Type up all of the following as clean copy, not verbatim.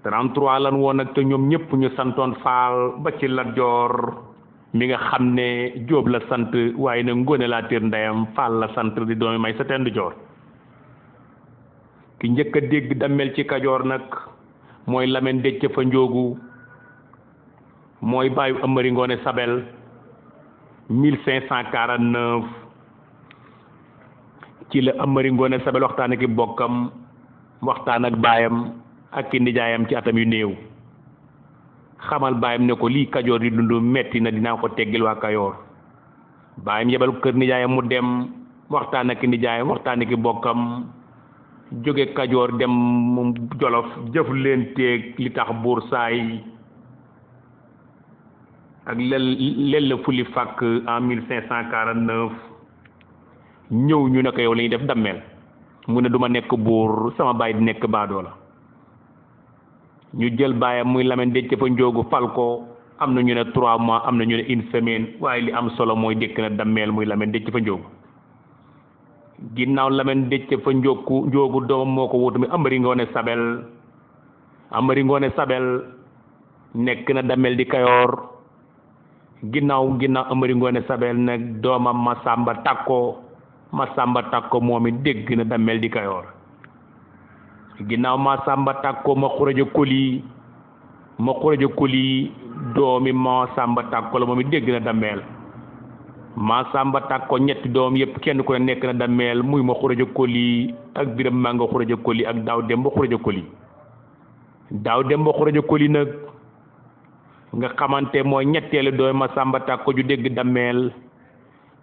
33 lan woon nag te ñoom ñëpp ñu santoon Faal ba ci Lat Joor mi nga xam ne Jóob la sant waaye nag Ngoone Laatiir ndeyam Faal la sant di doomi may sa tend joor ki njëkk a dégg dammel ci Kajoor nag mooy Lamen Déthié Fa Njoogu mooy bàyyu Amari Ngoone Sabel 1549 ci la Amari Ngoone Sabel waxtaan ak i bokkam waxtaan ak baayam ak ki nijaayam ci atam yu néew xamal baayam ne ko lii Kajoor di dund metti na dinaa ko teggil waa Kajoor baayam yebal kër nijaayam mu dem waxtaan ak ki nijaayam waxtaan ak i bokkam jóge Kajoor dem Jolof jëf leen teeg li tax buur saay ak lel la fuli fàkk en 1549 ñëw ñu ne ko yow la ñuy def dammel mu ne duma nekk buur sama baay di nekk baadoo la ñu jël baayam muy Lamen Déthié Fa Njoogu fal ko am na ñu ne 3 mois am na ñu ne 1 semaine waaye li am solo mooy dékk na dammel muy Lamen Déthié Fa Njoogu ginnaaw Lamen Déthié Fa Njoogu doomam moo ko wutu mi Amari Ngoone Sabel Amari Ngoone Sabel nekk na dammel di Kayoor ginnaaw Amari Ngoone Sabel nag doomam Masamba Takko moom it dégg na dammel di Kayoor ginnaaw Masamba Takko ma Xureja Koli doomi Masamba Takko la moom it dégg na dammel Masamba Takko ñetti doom yëpp kenn ku ne nekk na dammel muy ma Xureja Koli ak Biram Manga Xureja Koli ak Daaw Demba Xureja Koli nag nga xamante mooy ñetteelu doomi Masamba Takko ju dégg dammel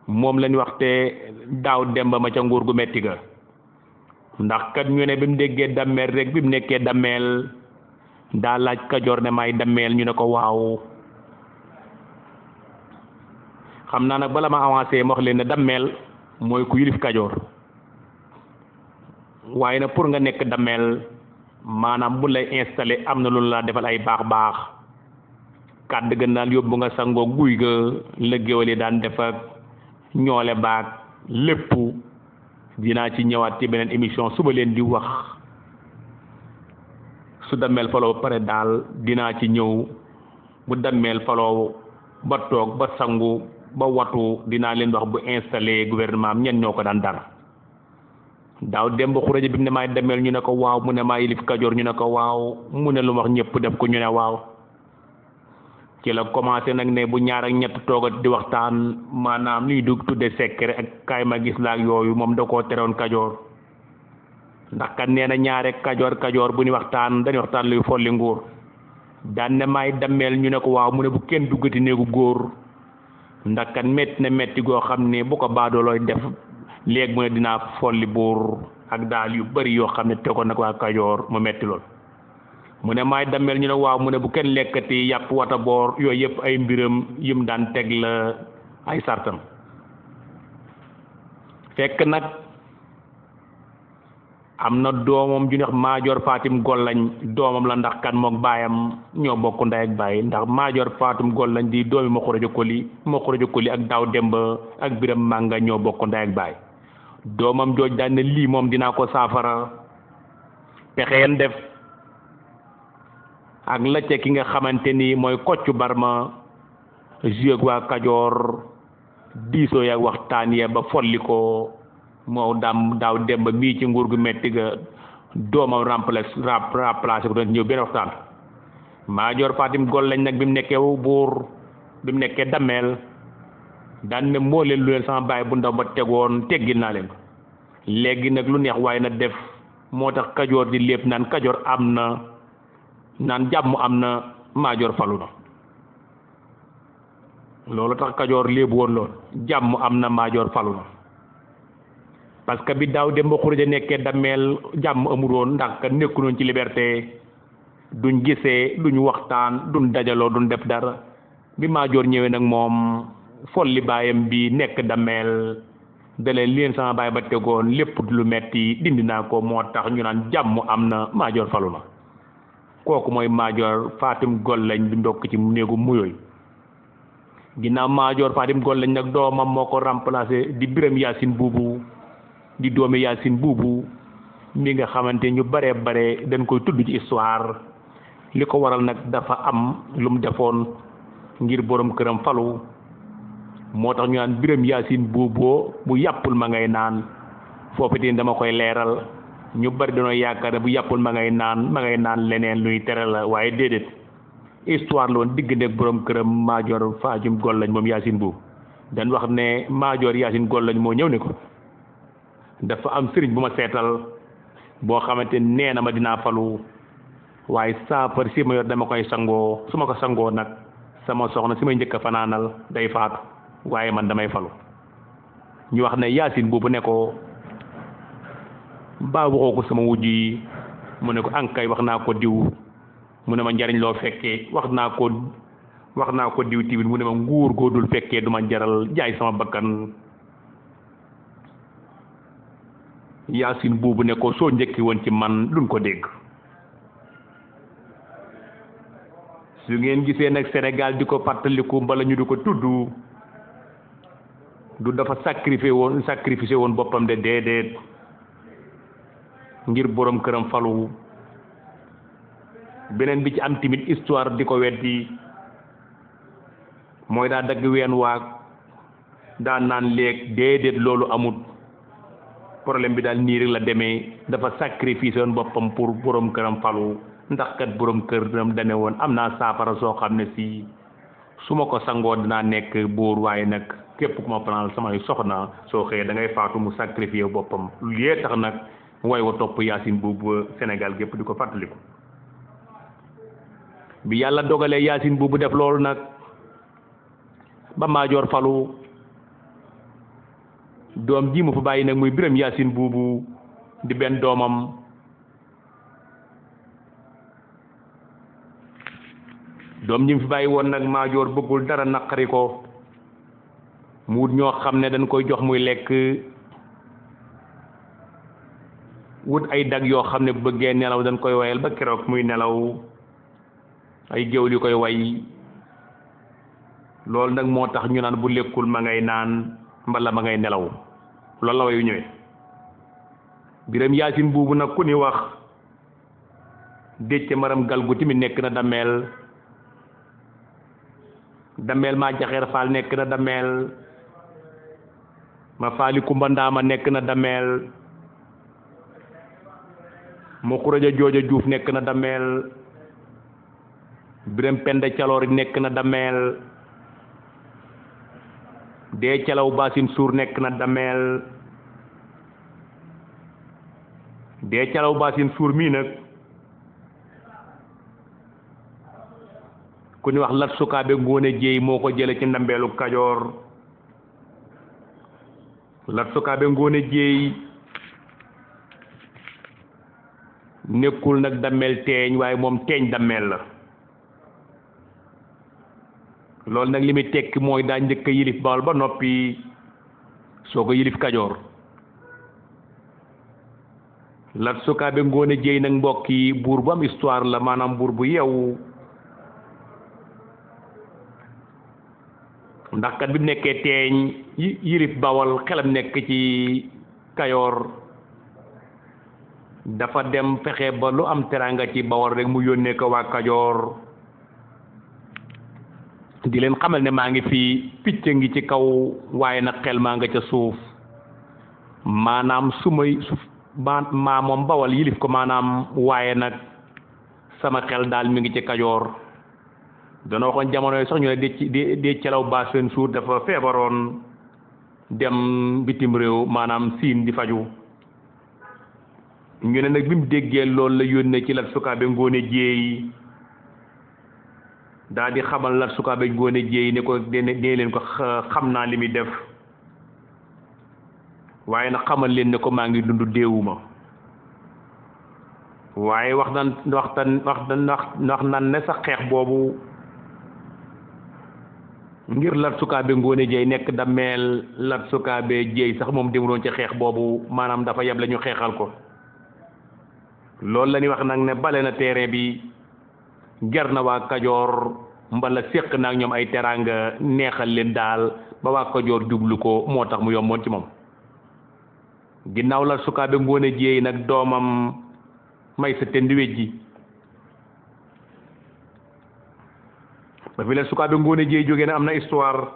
moom lañ waxte Daaw Demba ma ca nguur gu metti ga ndax kat ñu ne bi mu déggee dammel rek bi mu nekkee dammel daa laaj Kajoor ne may dammel ñu ne ko waaw xam naa nag bala ma avancé ma wax leen ne dammel mooy ku yilif Kajoor waaye nag pour nga nekk dammel maanaam bu lay installé am na loolu laa defal ay baax kàdd gën daan yóbbu nga sangoo guy ga la géwél yi daan def ak ñoole baag lépp dinaa ci ñëwaat ci beneen émission suba leen di wax su dammel faloo ba pare daal dinaa ci ñëw bu dammel faloo ba toog ba sangu ba watu dinaa leen wax bu installé gouvernement am ñen ñoo ko daan dara Daaw Demba Xureja bi mu ne maay dammel ñu ne ko waaw mu ne maa yilif Kajoor ñu ne ko waaw mu ne lu wax ñëpp def ko ñu ne waaw ci la commencé nag ne bu ñaar ak ñett toogat di waxtaan maanaam liy dugg tudde secret ak kaay ma gis la ak yooyu moom da koo terewoon Kajoor ndax kat nee na ñaare Kajoor bu ñu waxtaan dañuy waxtaan luy folli nguur daan ne maay dammel ñu ne ko waaw mu ne bu kenn duggati néegu góor ndax kat metti na metti goo xam ne bu ko baadoolooy def léegi mu ne dinaa folli buur ak daal yu bari yoo xam ne tegoon nag waa Kajoor mu metti lool mu ne maay dammel ñu ne waaw mu ne bu kenn lekkati yàpp wata boor yooyu yëpp ay mbiram yim daan teg la ay sartam fekk nag am na doomam ju ñuy wax Maajoor Fatim Gollañ doomam la ndax kan mook baayam ñoo bokk ndey ak baay ndax Maajoor Fatim Gollañ di doomi ma Xureja Koli ak Daaw Demba ak Biram Manga ñoo bokk ndey ak baay doomam jooj daan ne lii moom dinaa ko saafara pexeen def ak lacce ki nga xamante ni mooy Kocc Barma jueg waa Kajoor diisoo yaak waxtaan ya ba folli ko moo Daaw Demba mii ci nguur gu metti ga doomam remplacé ko doon ñëw benn waxtaan Maajoor Fatim Gollañ nag bi mu nekkee buur bi mu nekkee dammel daan ne moo leen lu leen sama baay bu ndaw ba tegoon teggil naa leen léegi nag lu neex waaye na def moo tax Kajoor di lépp naan Kajoor am na naan jàmm am na Maajoor falu na loolu tax Kajoor léebu woon lool jàmm am na Maajoor falu na parce que bi Daaw Demba Xureja nekkee dammel jàmm amul woon ndax ka nekku noon ci liberté duñ gisee duñ waxtaan duñ dajaloo duñ def dara bi Maajoor ñëwee nag moom folli baayam bi nekk dammel dalee leen sama baay ba tegoon lépp lu metti dindi naa ko moo tax ñu naan jàmm am na Maajoor falu na kooku mooy Maajoor Fatim Gollañ bi ndokk ci néegu muyooy ginnaaw Maajoor Fatim Gollañ nag doomam moo ko remplacé di Biram Yaasin Buubu di doomi Yaasin Buubu mi nga xamante ñu bare dañ koy tudd ci histoire li ko waral nag dafa am lu mu defoon ngir borom këram falu moo tax ñu naan Biram Yaasin Buubu bu yàppul ma ngay naan foofu tin dama koy leeral ñu bari dañoo yaakaar ne bu yàppul ma ngay naan leneen luy tere la waaye déedéet histoire la woon diggante ak borom këram Maajoor Faajum Gollañ moom Yaasin Buubu dañ wax ne Maajoor Yaasin Gollañ moo ñëw ne ko dafa am sëriñ bu ma seetal boo xamante nee na ma dinaa falu waaye saafara si ma yor dama koy sangoo su ma ko sangoo nag sama soxna si may njëkk a fanaanal day faatu waaye man damay falu ñu wax ne Yaasin Buubu ne ko baa waxoo ko sama wujj yi mu ne ko ankay wax naa ko diw mu ne ma njariñ loo fekkee wax naa ko diw tamit mu ne ma nguur goo dul fekkee du ma jaral jaay sama bakkan Yaasin Buubu ne ko soo njëkki woon ci man luñ ko dégg su ngeen gisee nag Sénégal di ko fàttaliku mbala ñu di ko tudd du dafa sacrifié woon boppam de déedéet ngir borom këram falu beneen bi ci am timit histoire di ko weddi mooy daa dagg ween waag daa naan léeg déedéet loolu amut problème bi daal nii rek la demee dafa sacrifié woon boppam pour borom këram falu ndax kat borom këram dane woon am naa saafara soo xam ne si su ma ko sangoo dinaa nekk buur waaye nag képp ku ma fanal samay soxna soo xëyee da ngay faatu mu sacrifié boppam lii tax nag way wa topp Yaasin Buubu Sénégal gépp di ko fàttaliku bi yàlla dogalee Yaasin Buubu def loolu nag ba Maajoor falu doom ji mu fa bàyyi nag muy Biram Yaasin Buubu di benn doomam doom ji mu fi bàyyi woon nag Maajoor bëggul dara naqari ko mu wut ñoo xam ne dañ koy jox muy lekk wut ay dag yoo xam ne bu bëggee nelaw dañ koy wayal ba keroog muy nelaw ay géwél yu koy way loolu nag moo tax ñu naan bu lekkul ma ngay naan mbala ma ngay nelaw loolu la wayu ñëwee Biram Yaasin Buubu nag ku ni wax Déthié Maram Galgu tamit nekk na dameel maa jaxeer faal nekk na dameel ma faali kumba ndaama nekk na dameel mu xuraja jooja juuf nekk na dameel Biram Penda Caloor nekk na dameel dee calaw Baasin Suur nekk na dameel dee calaw Baasin Suur mii nag ku ñu wax Lat Sukaabe Ngoone Jéey moo ko jële ci ndambeelu Kajoor Lat Sukaabe Ngoone Jéey nekkul nag dammeel teeñ waaye moom teeñ dammeel la loolu nag li muy tekki mooy daa njëkk a yilif Bawol ba noppi soo ko yilif Kajoor Lat Sukaabe Ngoone Jéey nag mbokk yi buur bu am histoire la maanaam buur bu yeewu ndax kat bi mu nekkee teeñ yilif Bawol xelam nekk ci Kajoor dafa dem fexe ba lu am teraanga ci Bawol rek mu yónnee ko waa Kajoor di leen xamal ne maa ngi fii picc ngi ci kaw waaye nag xel maa nga ca suuf maanaam maa moom Bawol yilif ko maanaam waaye nag sama xel daal mi ngi ci Kajoor dana waxoon jamono yi sax ñu ne dee calaw Baasin Suur dafa feebaroon dem bitim réew maanaam Siin di faju ñu ne nag bi mu déggee loolu la yónnee ci Lat Sukaabe Ngoone Jéey daal di xamal Lat Sukaabe Ngoone Jéey ne ko dee leen ko xam naa li muy def waaye nag xamal leen ne ko maa ngi dund déewuma waaye wax nan ne sax xeex boobu ngir Lat Sukaabe Ngoone Jéey nekk dameel Lat Sukaabe Jéey sax moom demuloon ci xeex boobu maanaam dafa yeb la ñu xeexal ko loolu la ñuy wax nag ne bale na terrain bi ger na waa Kajoor mbala séq na ak ñoom ay teraanga neexal leen daal ba waa Kajoor jublu ko moo tax mu yomboon ci moom ginnaaw Lat Sukaabe Ngoone Jéey nag doomam Maysa Tend Wejji ba fi leen sukaabe Ngoone Jeey jógee ne am na histoire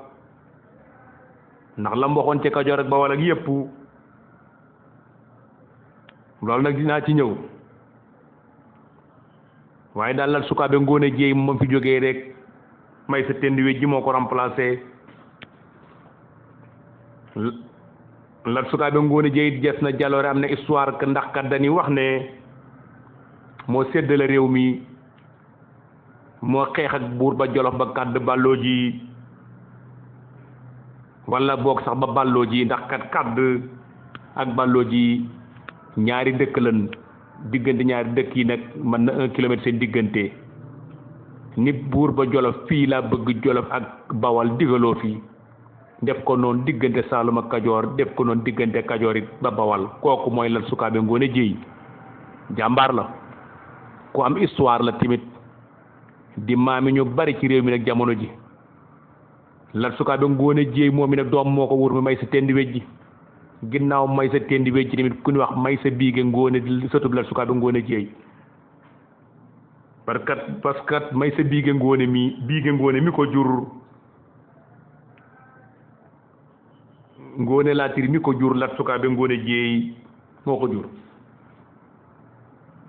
ndax lam waxoon ci Kajoor ak Bawol ak yépp loolu nag dinaa ci ñëw waaye daal Lat Sukaabe Ngoone Jeey moom fi jógee rek Maysa Tend Wejji moo ko remplacé Lat Sukaabe Ngoone Jeey des na jaloore am na histoire que ndax kat dañuy wax ne moo séddale réew mi moo xeex ak buur ba Jolof ba kàdd bàlloo ji wala boog sax ba bàlloo ji ndax kat kàdd ak bàlloo ji ñaari dëkk lan diggante ñaari dëkk yi nag mën na 1 kilomètre seen diggante ni buur ba Jolof fii laa bëgg Jolof ak Bawal digaloo fi def ko noonu diggante Saalum ak Kajoor def ko noonu diggante Kajoor it ba Bawal kooku mooy Lat Sukaabe Ngoone Jeey jàmbaar la ku am histoire la tamit di maami ñu bari ci réew mi nag jamono ji Lat Sukaabe Ngoone Jeey moom mi nag doom moo ko wóor mi Maysa Tend Wejji ginnaaw Maysa Tend Wejji tamit ku ñu wax Maysa Biige Ngoone sëtub Lat Sukaabe Ngoone Jeey parce que Maysa Biige Ngoone mi ko jur Ngoone Laatiir mi ko jur Lat Sukaabe Ngoone Jeey moo ko jur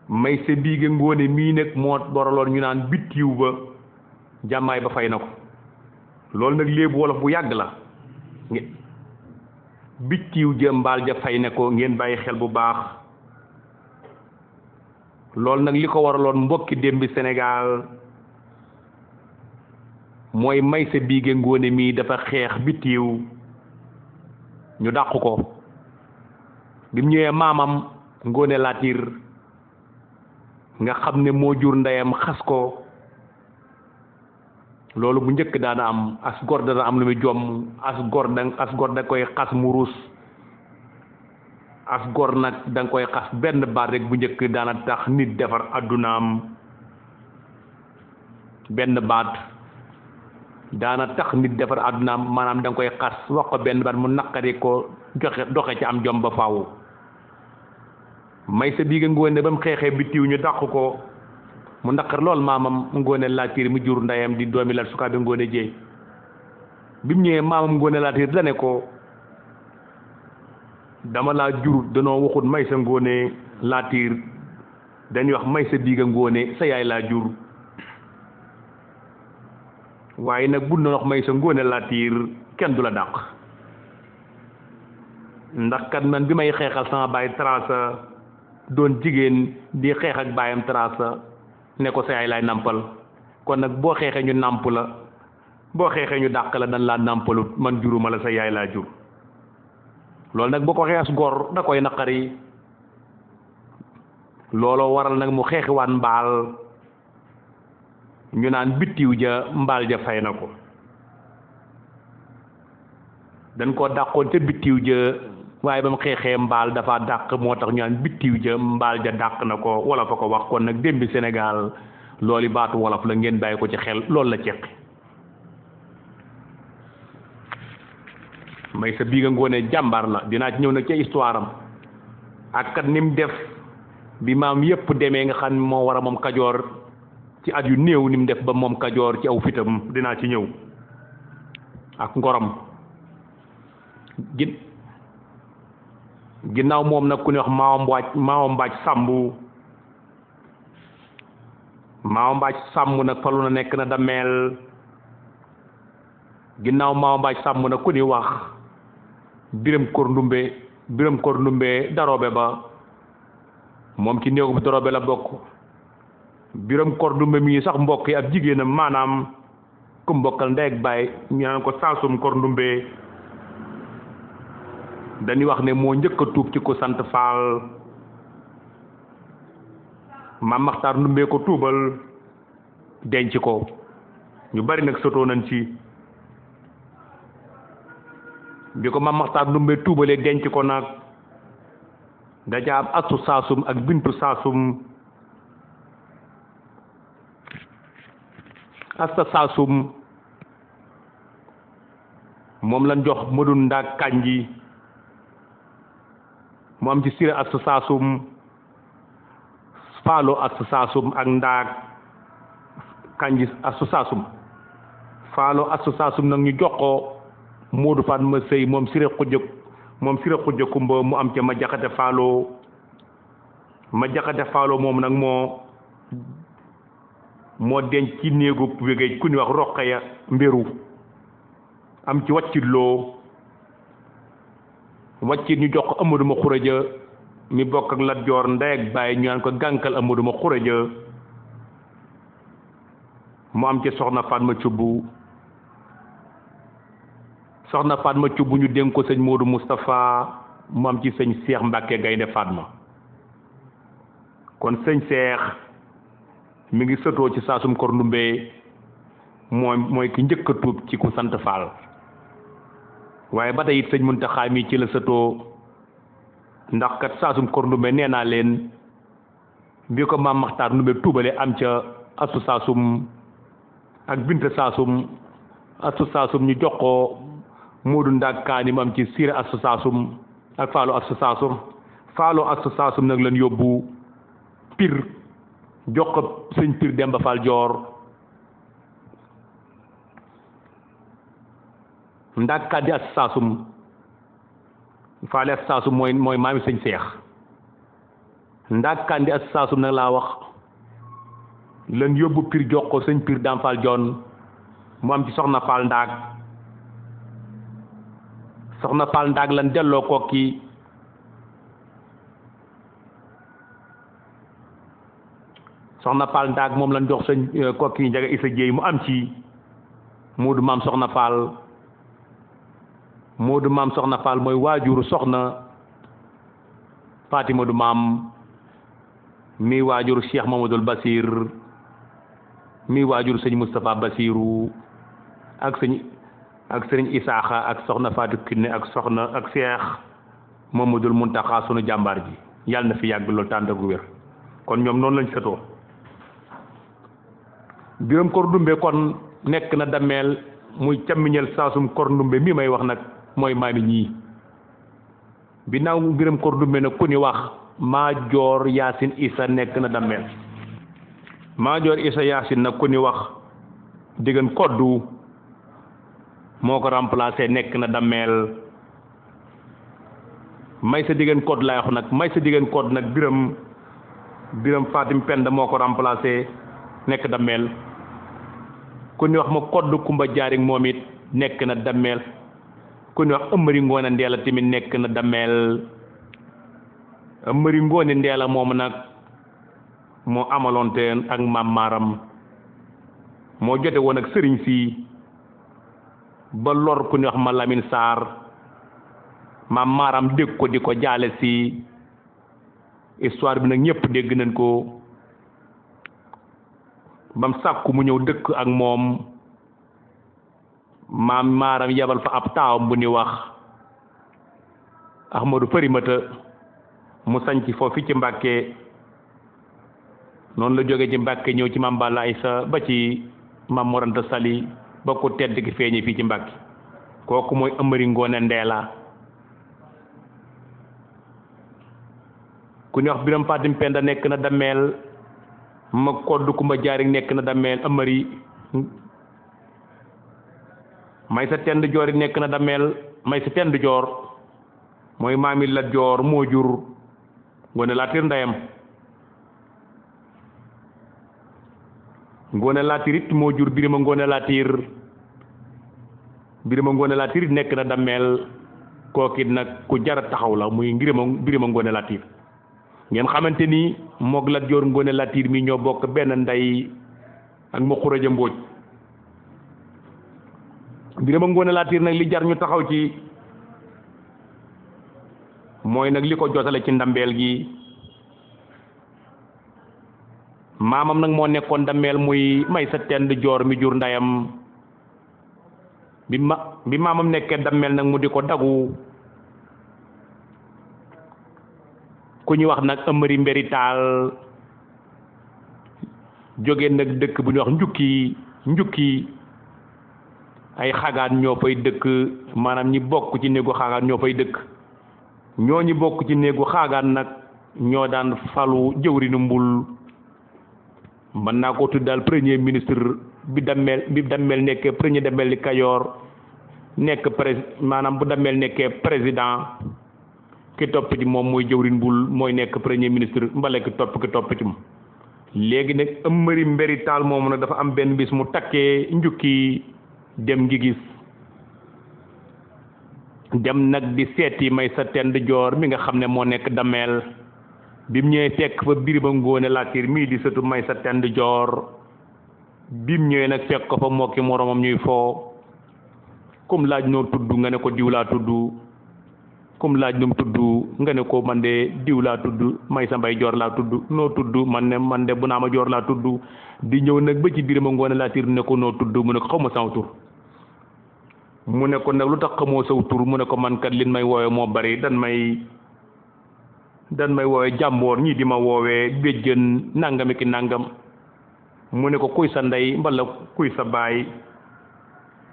Maysa Biige Ngoone mii nag moo boraloon ñu naan bittiw ba jàmmaay ba fay na ko loolu nag léebu wolof bu yàgg la bittiw ja mbaal ja fay ne ko ngeen bàyyi xel bu baax loolu nag li ko waraloon mbokki démbi Sénégal mooy Maysa Biige Ngoone mii dafa xeex bittiw ñu dàq ko bi mu ñëwee maamam Ngoone Laatiir nga xam ne moo jur ndeyam xas ko loolu bu njëkk daana am as gor dana am lu muy jomm as gor da koy xas mu ruus as gor nag da nga koy xas benn baat rek bu njëkk daana tax nit defar addunaam benn baat daana tax nit defar addunaam maanaam da nga koy xas wax ko benn baat mu naqari ko doxe ci am jom ba faaw Maysa Biige Ngoone ba mu xeexee bittiw ñu dàq ko mu naqar lool maamam Ngoone Laatiir mu jur ndeyam di doomi Lat Sukaabe Ngoone Jeey bi mu ñëwee maamam Ngoone Laatiir da ne ko dama laa jur danoo waxut Maysa Ngoone Laatiir dañuy wax Maysa Biige Ngoone sa yaay laa jur waaye nag bu doon wax Maysa Ngoone Laatiir kenn du la dàq ndax kat man bi may xeexal sama baay Trasa doon jigéen di xeex ak baayam Trasa ne ko sa yaay laay nàmpal kon nag boo xeexee ñu nàmp la boo xeexee ñu dàq la dan laa nàmpalut man juruma la sa yaay laa jur loolu nag boo ko xeex gor da koy naqari looloo waral nag mu xeexiwaat mbaal ñu naan bittiw ja mbaal ja fay na ko dañ koo dàqoon ca bittiw ja waaye ba mu xeexee mbaal dafa dàq moo tax ñu naan bittiw ja mbaal ja dàq na ko wolof a ko wax kon nag démbi Sénégal loolu baatu wolof la ngeen bàyyi ko ci xel loolu la ceqi Maysa Biige Ngoone jàmbaar la dinaa ci ñëw nag ca histoire am ak kat ni mu def bi maam yépp demee nga xam moo war a moom Kajoor ci at yu néew ni mu def ba moom Kajoor ci aw fitam dinaa ci ñëw ak ngorom ginnaaw moom nag ku ñuy wax Maawa Mbaaj Sàmb nag falu na nekk na Dameel ginnaaw Maawa Mbaaj Sàmb nag ku ñuy wax Biram Kor Ndumbe Daroobe ba moom ci néegu bi Daroobe la bokk Biram Kor Ndumbe mii sax mbokk yi ab jigéenam maanaam ku mbokkal ndey ak baay ñu naan ko Saasum Kor Ndumbe dañuy wax ne moo njëkk a tuub ci ko sant Faal Maam Maxtaar Ndumbe ko tuubal denc ko ñu bari nag sotoo nañ ci bi ko Maam Maxtaar Ndumbe tuubalee denc ko nag daja am Astu Saasum ak Bintu Saasum Asta Saasum moom lañ jox Madun Ndaak Kanji mu am ci Sira Asta Saasum Faalo Asta Saasum ak Ndaak Kanji Asta Saasum faalo asu saasum nag ñu jox ko Moodu Fatma sëy moom sira xujja kumba mu am ca ma jaxate faalo moom nag moo denc ci néegu wégéej ku ñu wax Roqaya Mbéru am ci waccit ñu jox ko Amadou ma Xuraja mi bokk ak Lat Joor ndey ak baay ñu naan ko gànkal Amadou ma Xuraja mu am ci soxna Fatma Cubb ñu dénk ko sëñ Modou Moustapha mu am ci sëñ Seex Mbàkke Gaynde Fatma kon sëñ Seex mi ngi sëtoo ci saasum Kor Ndumbe mooy ki njëkk a tuub ci ku sant Fall waaye ba tey it sëñ Muntaxa mi ci la sëtoo ndax kat saasum Kor Ndumbe nee naa leen bi ko maam Maxtaar Ndumbe tuubale am ca asu saasum ak bint saasum asu saasum ñu jox ko Moodu Ndak Kaani mu am ci siira asu saasum ak faalo asu saasum nag lan yóbbu Pire jox ko sëñ Pire Demba Fall Joor Ndak Kaani asu saasum faale asu saasum mooy maami sëñ Seex Ndak Kaani asu saasum nag laa wax lan yóbbu Pire jox ko sëñ Pire Demba Fall Joon mu am ci soxna Fall Ndaag lan delloo Kokki soxna Fall Ndaag moom lan jox sëñ Kokki Njaga Isa Jéey mu am ci Moodu maam soxna Fall mooy waajuru soxna Fatima du maam mi waajuru Cheikh Mamadul Basir mi waajuru sëñ Moustapha Basiru ak sëriñ Isaaxa ak soxna Fatou Kiné ak Cheikh Mamadul Muntaxa sunu jàmbaar ji yàlla na fi yàgg loolu tànd ak wér kon ñoom noonu lañ sëtoo Biram Kor Ndumbe kon nekk na dameel muy càmmiñal saasum Kor Ndumbe mi may wax nag mooy maami ñii binaaw Biram Kor Ndumbe nag ku ni wax Maajoor Yaasin Isa nekk na dameel Maajoor Isa Yaasin nag ku ni wax diggan koddu moo ko remplacé nekk na dameel may sa diggan kodd laay wax nag may sa diggan kodd nag biram Fatim Penda moo ko remplacé nekk dameel ku ni wax ma kodd Kumba Jaaring moom it nekk na dameel ku ni wax Ëmmëri Ngoone Ndeela tamit nekk na dameel Ëmmëri Ngoone Ndeela moom nag moo amaloonte ak maam maaram moo jote woon ak sëriñ si ba lor ku ni wax ma Lamin Saar maam maaram dégg ko di ko jaale si histoire bi nag ñëpp dégg nañ ko bam sàkku mu ñëw dëkk ak moom maam maaram yebal fa ab taawam bu ni wax Ahmadou Farimata mu sañc foofu ci Mbàkke noonu la jóge ci Mbàkke ñëw ci maam Balla Aysa ba ci maam Mor Anta Sali ba ko tedd ki feeñe fii ci Mbàkke kooku mooy Ëmmëri Ngoone Ndeela ku ñu wax Biram Fatim Penda nekk na dameel ma kodd Kumba Jaaring nekk na dameel Ëmmëri may sa tend joor yi nekk na dameel may sa tend joor mooy maami Lat Joor moo jur Ngoone Latiir ndeyam Ngoone Latiir it moo jur Birima Ngoone Latiir it nekk na dameel kookit nag ku jara taxaw la muy Birima Ngoone Latiir ngeen xamante ni moog Lat Joor Ngoone Latiir mi ñoo bokk benn ndey ak ma Xuraja Mbooj Birima Ngoone Latiir nag li jar ñu taxaw ci mooy nag li ko jotale ci ndambeel gi maamam nag moo nekkoon dameel muy may sa tend joor mi jur ndeyam bi maamam nekkee dameel nag mu di ko dagu ku ñu wax nag Ëmmëri Mbéri Taal jóge nag dëkk bu ñu wax njukki ay xagaan ñoo fay dëkk maanaam ñi bokk ci néegu xagaan ñoo fay dëkk ñooñu bokk ci néegu xaagaan nag ñoo daan falu jëwrinu mbul mën naa ko tuddal premier ministre bi Damel nekkee premier Damel di Kajoor nekk maanaam bu Damel nekkee président ki topp ci moom mooy jëwrin bul mooy nekk premier ministre mbala ki topp ci moom léegi nag Amari Mbéri Tall moomu nag dafa am benn bis mu takkee njukki dem ngi gis dem nag di seeti Maysa Tend Joor mi nga xam ne moo nekk Damel bi mu ñëwee fekk fa Birima Ngoone Latiir mii di sëtu Maysa Tend Joor bi mu ñëwee nag fekk ko fa moo ki moromam ñuy foo comme laaj noo tudd nga ne ko diw laa tudd comme laaj nu mu tudd nga ne ko man de diw laa tudd Maysa Mbay Joor laa tudd noo tudd man de bu naa ma Joor laa tudd di ñëw nag ba ci Birima Ngoone Latiir ne ko noo tudd mu ne ko xaw ma sama tur mu ne ko nag lu tax xamoo saw tur mu ne ko man kat lin may woowee moo bari dan may woowee jàmboor ñii di ma woowee béjjën nangami ki nangam mu ne ko kuy sa ndey mbala kuy sa baay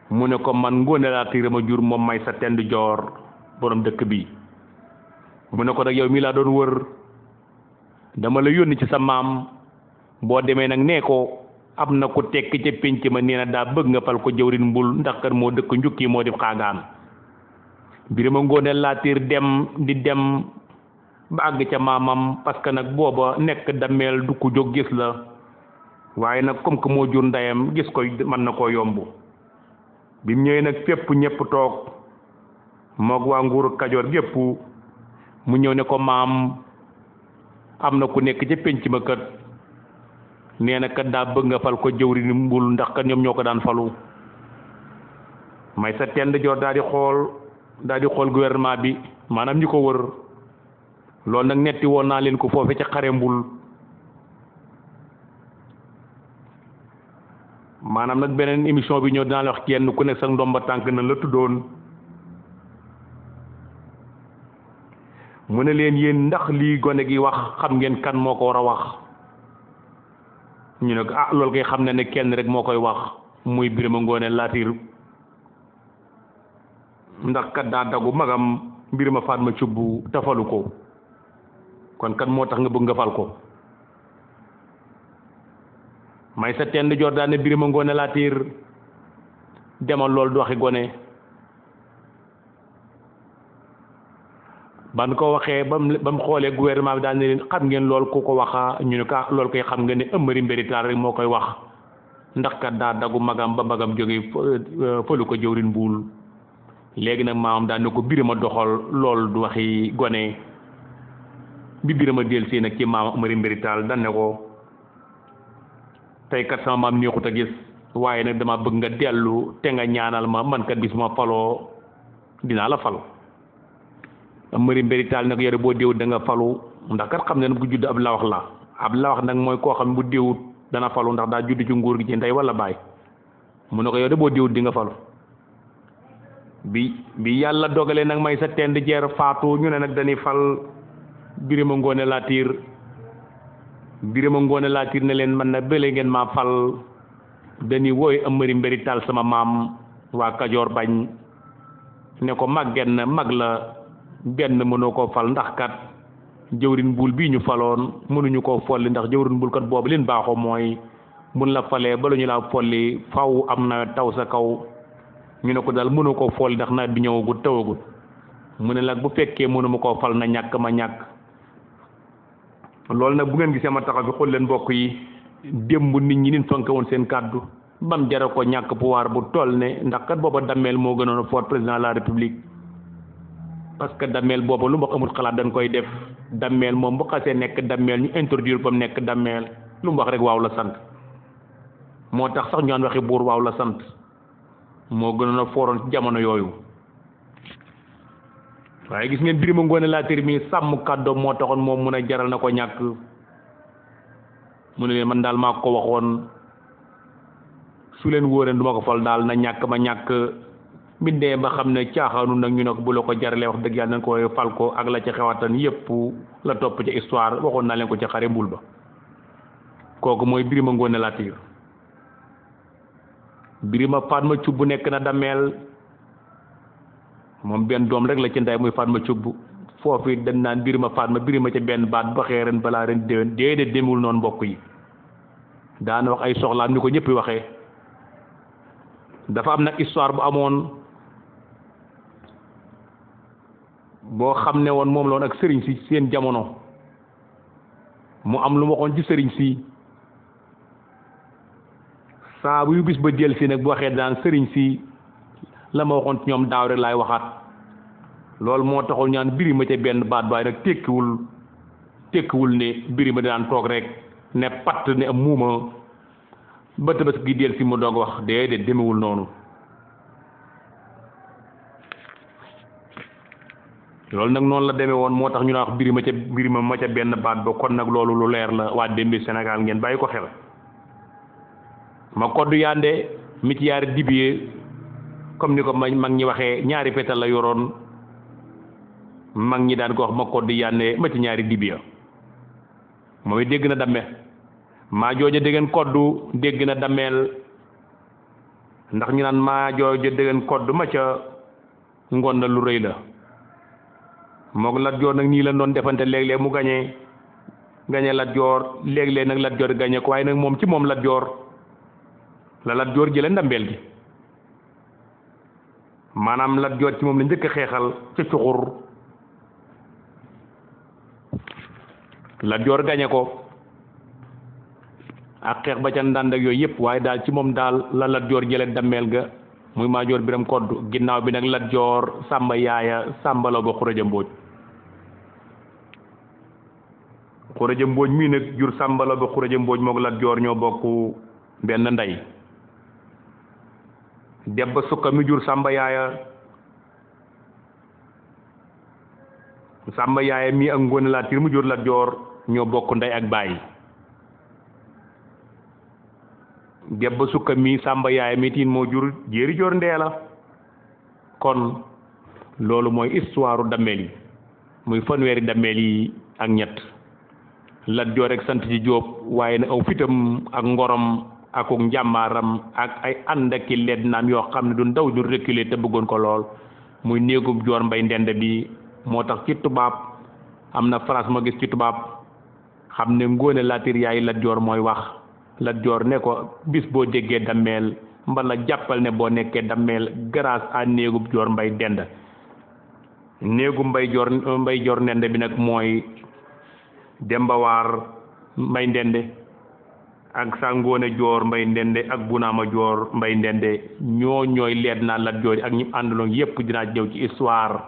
mu ne ko man Ngoone Latiir ma jur moom Maysa Tend Joor borom dëkk bi mu ne ko nag yow mi laa doon wër dama la yónni ci sa maam boo demee nag nee ko am na ku tekk ca pénc ma nee na daa bëgg nga fal ko jëwrin mbul ndax kat moo dëkk njukki moo di xaagaan Birima Ngoone Latiir dem ba àgg ca maamam parce que nag booba nekk Damel du ko jóg gis la waaye nag comme que moo jur ndeyam gis ko mën na koo yomb bi mu ñëwee nag fépp ñëpp toog moog waa nguuru Kajoor gépp mu ñëw ne ko maam am na ku nekk ca pénc ma kat nee na kat daa bëgg nga fal ko jëwriñ mbul ndax kat ñoom ñoo ko daan falu Maysa Tend Joor daal di xool gouvernement bi maanaam ñi ko wër loolu nag netti woon naa leen ko foofe ca xare mbul maanaam nag beneen émission bi ñëw dinaa la wax kenn ku nekk sax ndomba tànk na la tuddoon mu ne leen yéen ndax lii gone gi wax xam ngeen kan moo ko war a wax ñu ne ko ah loolu koy xam ne kenn rek moo koy wax muy Birima Ngoone Latiir ndax kat daa dagu magam Birima Fatma Cubb tafalu ko kon kan moo tax nga bëgg nga fal ko Maysa Tend Joor daane Birima Ngoone Latiir demal loolu du waxi gone ban ko waxee ba mu xoolee gouvernement bi daal ne leen xam ngeen lool ku ko waxa ñu ne ko loolu koy xam nga ne Amari Mbéri Tall rek moo koy wax ndax kat daa dagu magam ba magam jóge fëlu ko jëwrin buul léegi nag maamam daal ne ko Birima doxal loolu du waxi gone bi Birima del si nag ci maam Amari Mbéri Tall dan ne ko tey kat sama maam neexut a gis waaye nag dama bëgg nga dellu te nga ñaanal ma man kat bis ma faloo dinaa la fal Amari Mbéri Tall nag yore boo déewut da nga falu ndax kat xam ne bu judd ab lawax la ab lawax nag mooy koo xam bu déewut dana falu ndax daa judd ci nguur gi ci ndey wala baay mu ne ko yow de boo déewut di nga falu bi yàlla dogalee nag Maysa Tend Joor faatu ñu ne nag dañuy fal Birima Ngoone Latiir ne leen man na bële ngeen maa fal dañuy wooy Amari Mbéri Tall sama maam waa Kajoor bañ ne ko màgget na mag la benn mënoo koo fal ndax kat jëwrin bul bii ñu faloon mënuñu koo folli ndax jëwrin bul kat boobu leen baaxoo mooy mun la falee bala ñu laa folli faw am na taw sa kaw ñu ne ko daal mënoo koo folli ndax nawet bi ñëwagut tawagut mu ne nag bu fekkee mënuma koo fal na ñàkk ma ñàkk loolu nag bu ngeen gisee ma taxaw fi xool leen mbokk yi démb nit ñi nin fonke woon seen kàddu bam jara ko ñàkk pouvoir bu toll ne ndax kat booba Damel moo gënoon a fort président de la république parce que Damel booba lu mu wax amul xalaat dañ koy def Damel moom bu xasee nekk Damel ñu introduire ba mu nekk Damel lu mu wax rek waaw la sant moo tax sax ñu naan waxi buur waaw la sant moo gënoon a fooroon ci jamono yooyu waaye gis ngeen Birima Ngoone Latiir mi sàmm kàddoom moo taxoon moom mun a jaral na ko ñàkk mu ne leen man daal maa ko waxoon su leen wóoree du ma ko fal daal na ñàkk ma ñàkk bindee ba xam ne caaxaanu nag ñu ne ko bu la ko jaralee wax dëgg yàlla nañ ko fal ko ak la ca xewatan yépp la topp ci histoire waxoon naa leen ko ci xare mbul ba kooku mooy Birima Ngoone Latiir Birima Fatma Cubb nekk na Damel moom benn doom rek la ci ndey muy Fatma Cubb foofu dañ naan Birima Fatma Birima ca benn baat baxee ren balaa ren déwén déedéet demul noonu mbokk yi daana wax ay soxlaam ni ko ñëpp waxee dafa am nag histoire bu amoon boo xam ne woon moom la woon ak sëriñ si seen jamono mu am lu ma waxoon ci sëriñ si saa bu yu bis ba del si nag bu waxee daan sëriñ si la ma waxoon ci ñoom daaw rek laay waxaat loolu moo taxul ñaan biri ma ca benn baat baay rek tekkiwul ne biri ma daan toog rek ne patt ne am muuma ba Tabaski gi del si mu doog wax déedéet demewul noonu loolu nag noonu la demee woon moo tax ñu naa wax biri ma ca benn baat ba kon nag loolu lu leer la waa Dembe Sénégal ngeen bàyyi ko xel ma koddu yande mi ci yaari dibiye comme ni ko mag ñi waxee ñaari fetal la yoroon mag ñi daan ko wax ma koddu yande ma ci ñaari dibiya moom it dégg na damme maa jooja déggeen koddu dégg na dammeel ndax ñu naan maa jooja déggeen koddu ma ca ngoon na lu rëy la moog Lat Joor nag nii la doon defante léeg-léeg mu gañe Lat Joor léeg-léeg nag Lat Joor gañe ko waaye nag moom ci moom Lat Joor la Lat Joor jële ndambeel gi maanaam Lat Joor ci moom la njëkk a xeexal ca cuxur Lat Joor gañe ko ak xeex ba ca ndànd ak yooyu yëpp waaye daal ci moom daal la Lat Joor jële ndambeel ga muy Maajoor Biram Koddu ginnaaw bi nag Lat Joor Sàmba Yaaya Sàmba Law ba Xuraja Mbooj Xuraja Mbooj mii nag jur Sàmba Law ba Xuraja Mbooj mook Lat Joor ñoo bokk benn ndey Debba Sukka mi jur Sàmba Yaaya Sàmba Yaaya mii ak Ngoone Latiir mu jur Lat Joor ñoo bokk ndey ak baay Debba Sukka mi Sàmba Yaaya mi tiin moo jur Jéeri Joor Ndeela kon loolu mooy histoire dammeel yi muy fanweeri dammeel yi ak ñett Lat Joor rek sant ci Jóob waaye na aw fitam ak ngorom ak njàmbaaram ak ay ànd ak i leet naam yoo xam ne du ndaw du reculer te bëggoon ko lool muy néegub Joor Mbay Ndend bi moo tax ci tubaab am na phrase ma gis ci tubaab xam ne Ngoone Latiir yaay Lat Joor mooy wax Lat Joor ne ko bis boo déggee dammeel mbala jàppal ne boo nekkee dammeel grâce à néegub Joor Mbay Ndend néegu Mbay Joor Ndend bi nag mooy Demba Waar Mbay Ndende ak sa Ngoone Joor Mbay Ndende ak Bunaama Joor Mbay Ndende ñooy leet naa Lat Joor ak ñi àndaloon yépp dinaa ñëw ci histoire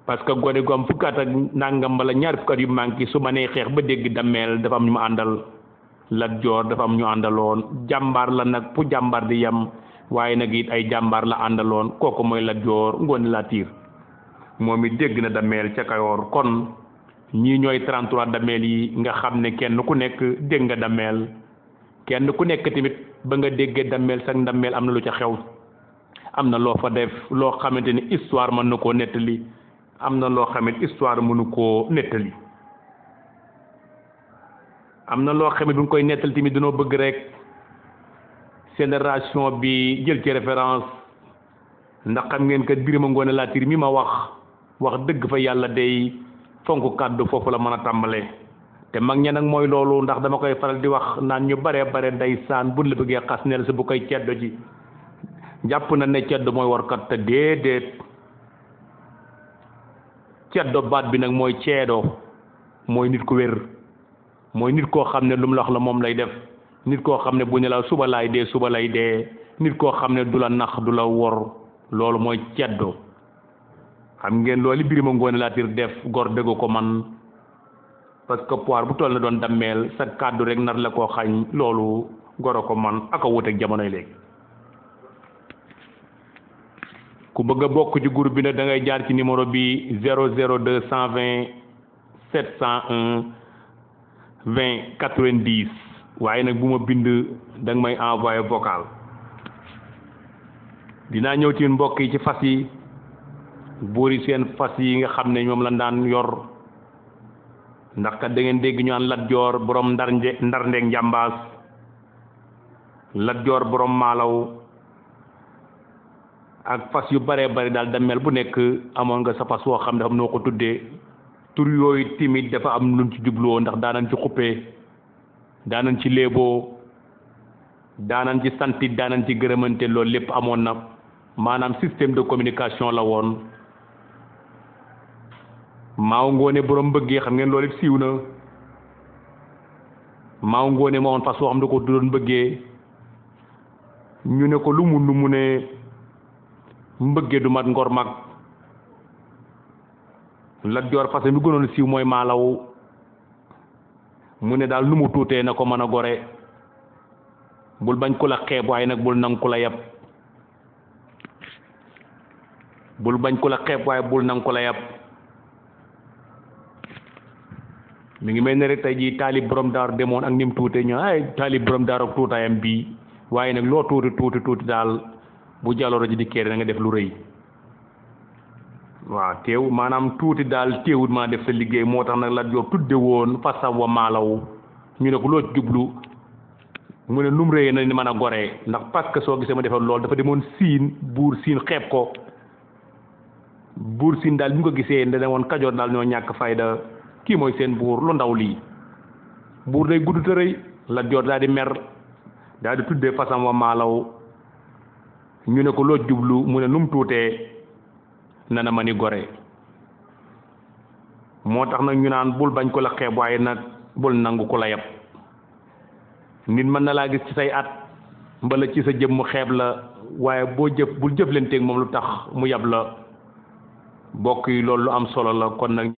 parce que gone gu am fukki at ak nangam wala ñaar fukki at yu manqué su ma nee xeex ba dégg dammeel dafa am ñu ma àndal Lat Joor dafa am ñu àndaloon jàmbaar la nag fu jàmbaar di yem waaye nag it ay jàmbaar la àndaloon kooku mooy Lat Joor Ngoone Latiir moom it dégg na dammeel ca Kayoor kon ñii ñooy 33 dammeel yi nga xam ne kenn ku nekk dégg nga dammeel kenn ku nekk tamit ba nga déggee dammeel sax dammeel am na lu ca xew am na loo fa def loo xamante ni histoire mën na koo nettali am na loo xamante histoire mënu koo nettali am na loo xamante bu ñu koy nettali tamit dañoo bëgg rek génération bi jël ci référence ndax xam ngeen kat Birima Ngoone Latiir mi ma wax dëgg fa yàlla day fonk kàddu foofu la mën a tàmbalee te mag ña nag mooy loolu ndax dama koy faral di wax naan ñu bare ndeysaan buñ la bëggee xas neel sa bu koy ceddo ji jàpp na ne ceddo mooy warkat te déedéet ceddo baat bi nag mooy ceedoo mooy nit ku wér mooy nit koo xam ne lu mu la wax la moom lay def nit koo xam ne bu ñu la suba lay dee nit koo xam ne du la nax du la wor loolu mooy ceddo xam ngeen loolu Birima Ngoone Latiir def gor dëggu ko man parce que poire bu toll na doon dammeel sa kàddu rek nar la koo xañ loolu goro ko man aka wuteeg jamonoy léegi ku bëgg a bokk ci groupe bi nag da ngay jaar ci numéro bi 002 120 701 20 90 waaye nag bu ma bind da nga may envoyé vocal dinaa ñëw ci mbokk yi ci fas yi buur yi seen fas yi nga xam ne ñoom la daan yor ndax kat da ngeen dégg ñu naan Lat Joor borom ndar ndeeg njàmbaas Lat Joor borom maalaw ak fas yu bare daal dammeel bu nekk amoon nga sa fas woo xam ne dafa am noo ko tuddee tur yooyu timit dafa am luñ ci jubloo ndax daanañ ci xuppee daanañ ci léeboo daanan ci santi daanan ci gërëmante loolu lépp amoon na maanaam système de communication la woon. Maaw Ngoone borom bëggee xam ngeen loolu it siiw na Maaw Ngoone ma woon fas woo xam ne ko doon bëggee ñu ne ko lu mu ne mbëggee du mat ngor mag. Lat Joor fas mi gënoon siiw mooy maalaw mu ne daal nu mu tuutee na ko mën a gore bul bañ ku la xeeb waaye nag bul nangu ku la yab bul bañ ku la xeeb waaye bul nangu ku la yab. mi ngi mel ne rek tey jii taalib borom daar demoon ak ni mu tuute ñu ay taalib borom daar ak tuutaayam bii waaye nag loo tuuti daal bu jàllooro ji dikkee da nga def lu rëy. waaw teew maanaam tuuti daal teewut maa def sa liggéey moo tax nag Lat Joor tudde woon fasam wa maalaw ñu ne ko loo jublu mu ne num rëyee na ni mën a goree ndax parce que soo gisee ma defal loolu dafa demoon siin buur siin xeeb ko buur siin daal bi ñu ko gisee da ne woon Kajoor daal ñoo ñàkk fayda kii mooy seen buur lu ndaw lii buur day gudd te rëy. Lat Joor daal di mer daal di tuddee fasam wa maalaw ñu ne ko loo jublu mu ne num tuutee nana ma ni gore moo tax nag ñu naan bul bañ ko la xeeb waaye nag bul nangu ko la yab. nit mën na laa gis ci say at mbala ci sa jëm mu xeeb la waaye bul jëflanteeg moom lu tax mu yab la bokk yi loolu lu am solo la kon nag